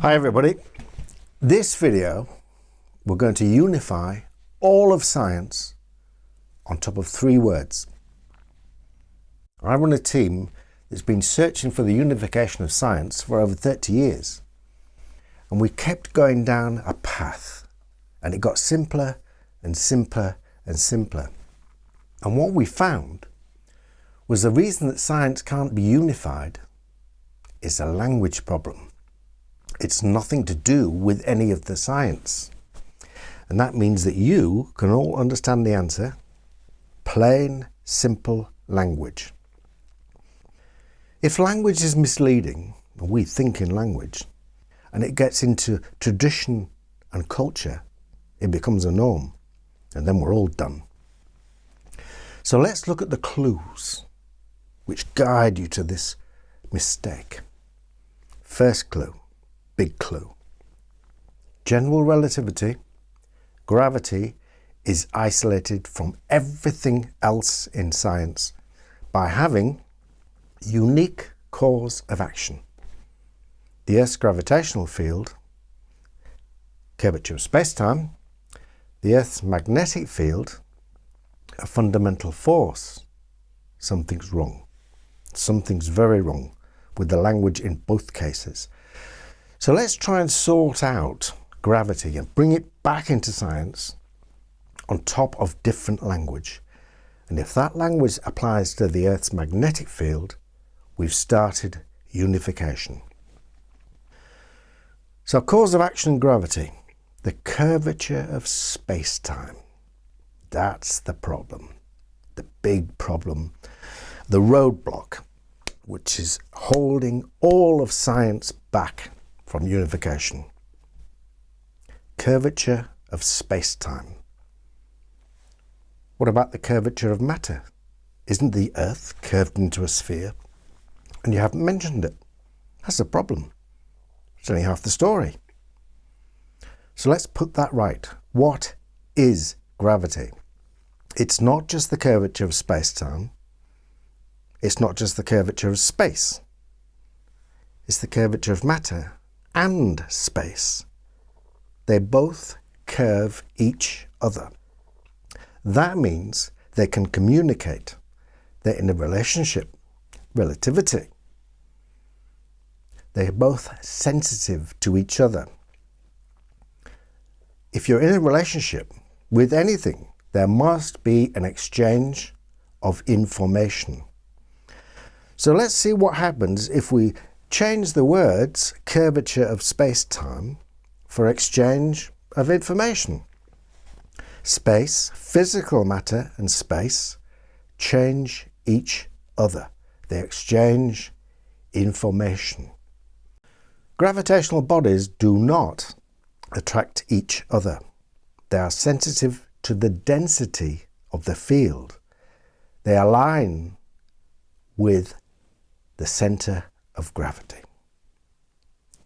Hi everybody. This video we're going to unify all of science on top of 3 words. I run a team that's been searching for the unification of science for over 30 years, and we kept going down a path and it got simpler and simpler and simpler. And what we found was the reason that science can't be unified is a language problem. It's nothing to do with any of the science. And that means that you can all understand the answer. Plain, simple language. If language is misleading, and we think in language, and it gets into tradition and culture, it becomes a norm, and then we're all done. So let's look at the clues which guide you to this mistake. First clue. Big clue. General relativity, gravity, is isolated from everything else in science by having unique cause of action. The Earth's gravitational field, curvature of space-time, the Earth's magnetic field, a fundamental force. Something's wrong. Something's very wrong with the language in both cases. So let's try and sort out gravity and bring it back into science on top of different language. And if that language applies to the Earth's magnetic field, we've started unification. So cause of action, gravity, the curvature of space-time. That's the problem, the big problem, the roadblock, which is holding all of science back from unification. Curvature of space-time. What about the curvature of matter? Isn't the Earth curved into a sphere? And you haven't mentioned it. That's a problem. It's only half the story. So let's put that right. What is gravity? It's not just the curvature of space-time. It's not just the curvature of space. It's the curvature of matter and space. They both curve each other. That means they can communicate. They're in a relationship, relativity. They're both sensitive to each other. If you're in a relationship with anything, there must be an exchange of information. So let's see what happens if we change the words curvature of space-time for exchange of information. Space, physical matter and space change each other. They exchange information. Gravitational bodies do not attract each other. They are sensitive to the density of the field. They align with the center of gravity.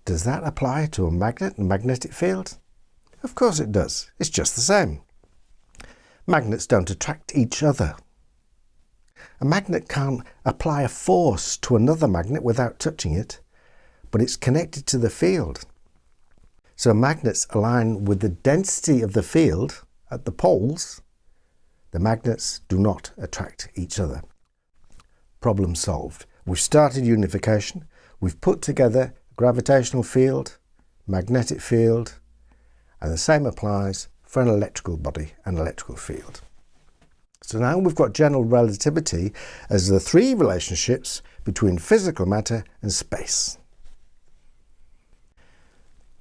Does that apply to a magnet and magnetic field? Of course it does. It's just the same. Magnets don't attract each other. A magnet can't apply a force to another magnet without touching it, but it's connected to the field. So magnets align with the density of the field at the poles. The magnets do not attract each other. Problem solved. We've started unification. We've put together gravitational field, magnetic field, and the same applies for an electrical body and electrical field. So now we've got general relativity as the 3 relationships between physical matter and space.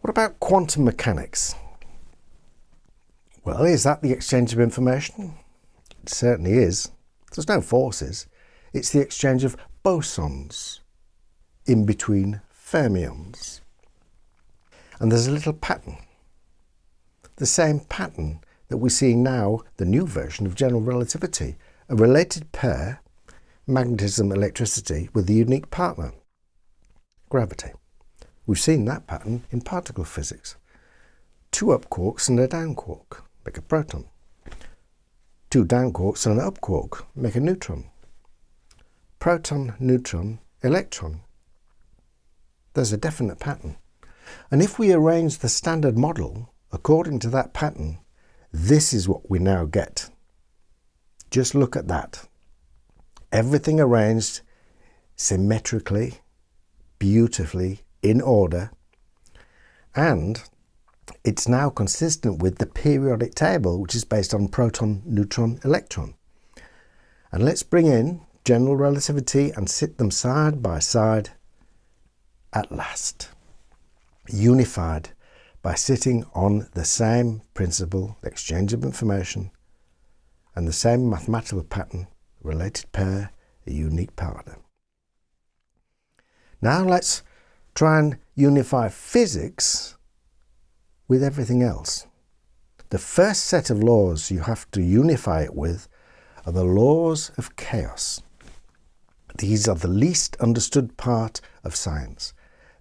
What about quantum mechanics? Well, is that the exchange of information? It certainly is. There's no forces. It's the exchange of bosons in between fermions. And there's a little pattern. The same pattern that we're seeing now, the new version of general relativity. A related pair, magnetism, electricity, with a unique partner, gravity. We've seen that pattern in particle physics. 2 up quarks and a down quark make a proton. 2 down quarks and an up quark make a neutron. Proton, neutron, electron. There's a definite pattern. And if we arrange the standard model according to that pattern, this is what we now get. Just look at that. Everything arranged symmetrically, beautifully, in order, and it's now consistent with the periodic table, which is based on proton, neutron, electron. And let's bring in general relativity and sit them side by side at last. Unified by sitting on the same principle, the exchange of information, and the same mathematical pattern, related pair, a unique partner. Now let's try and unify physics with everything else. The first set of laws you have to unify it with are the laws of chaos. These are the least understood part of science.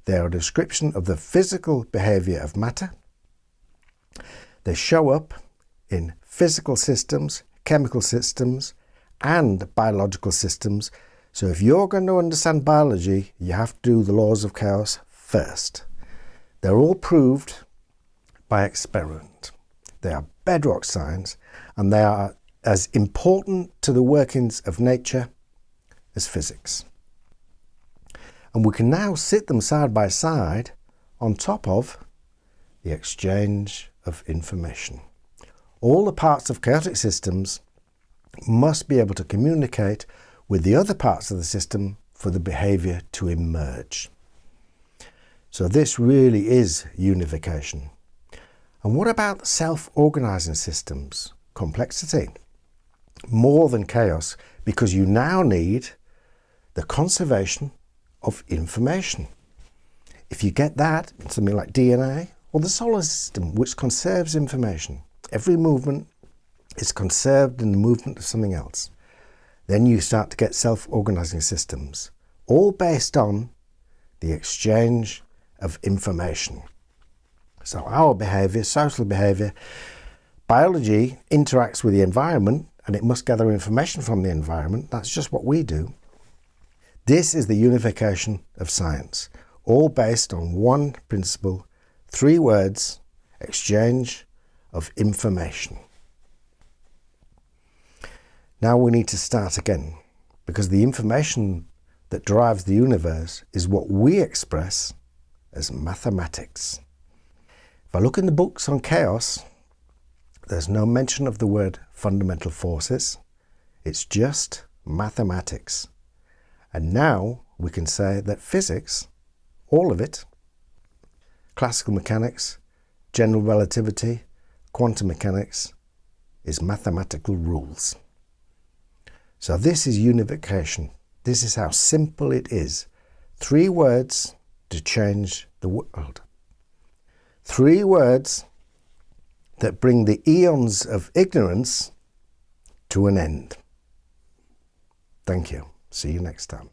They are a description of the physical behaviour of matter. They show up in physical systems, chemical systems, and biological systems. So if you're going to understand biology, you have to do the laws of chaos first. They're all proved by experiment. They are bedrock science, and they are as important to the workings of nature as physics. And we can now sit them side by side on top of the exchange of information. All the parts of chaotic systems must be able to communicate with the other parts of the system for the behaviour to emerge. So this really is unification. And what about self-organising systems? Complexity. More than chaos, because you now need the conservation of information. If you get that in something like DNA or the solar system, which conserves information, every movement is conserved in the movement of something else. Then you start to get self-organising systems, all based on the exchange of information. So our behaviour, social behaviour, biology interacts with the environment, and it must gather information from the environment. That's just what we do. This is the unification of science, all based on one principle, 3 words, exchange of information. Now we need to start again, because the information that drives the universe is what we express as mathematics. If I look in the books on chaos, there's no mention of the word fundamental forces. It's just mathematics. And now we can say that physics, all of it, classical mechanics, general relativity, quantum mechanics, is mathematical rules. So this is unification. This is how simple it is. 3 words to change the world. 3 words that bring the eons of ignorance to an end. Thank you. See you next time.